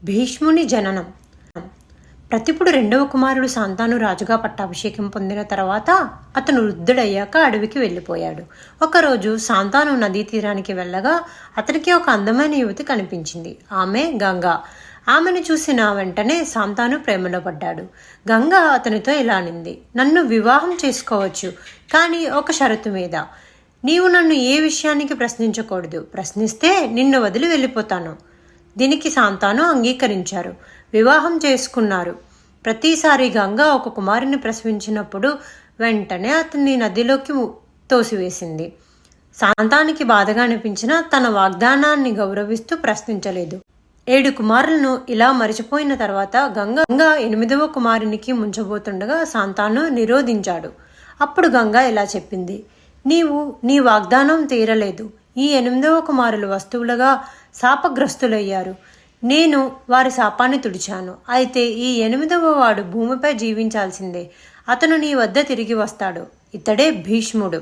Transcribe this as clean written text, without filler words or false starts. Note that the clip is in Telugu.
భీష్ముని జననం. ప్రతిపుడు రెండవ కుమారుడు శాంతాను రాజుగా పట్టాభిషేకం పొందిన తర్వాత అతను వృద్ధుడయ్యాక అడవికి వెళ్ళిపోయాడు. ఒకరోజు శాంతాను నదీ తీరానికి వెళ్ళగా అతనికి ఒక అందమైన యువతి కనిపించింది. ఆమె గంగా. ఆమెను చూసిన వెంటనే శాంతాను ప్రేమలో పడ్డాడు. గంగా అతనితో ఇలా అనింది, నన్ను వివాహం చేసుకోవచ్చు, కానీ ఒక షరతు మీద. నీవు నన్ను ఏ విషయానికి ప్రశ్నించకూడదు. ప్రశ్నిస్తే నిన్ను వదిలి వెళ్ళిపోతాను. దీనికి శాంతాను అంగీకరించారు. వివాహం చేసుకున్నారు. ప్రతిసారి గంగా ఒక కుమారుని ప్రసవించినప్పుడు వెంటనే అతన్ని నదిలోకి తోసివేసింది. శాంతానికి బాధగా అనిపించినా తన వాగ్దానాన్ని గౌరవిస్తూ ప్రశ్నించలేదు. 7 కుమారులను ఇలా మరిచిపోయిన తర్వాత గంగా 8వ కుమారునికి ముంచబోతుండగా శాంతాను నిరోధించాడు. అప్పుడు గంగా ఇలా చెప్పింది, నీవు నీ వాగ్దానం తీరలేదు. ఈ 8వ కుమారులు వస్తువులుగా శాపగ్రస్తులయ్యారు. నేను వారి శాపాన్ని తుడిచాను. అయితే ఈ 8వ వాడు భూమిపై జీవించాల్సిందే. అతను నీ వద్ద తిరిగి వస్తాడు. ఇతడే భీష్ముడు.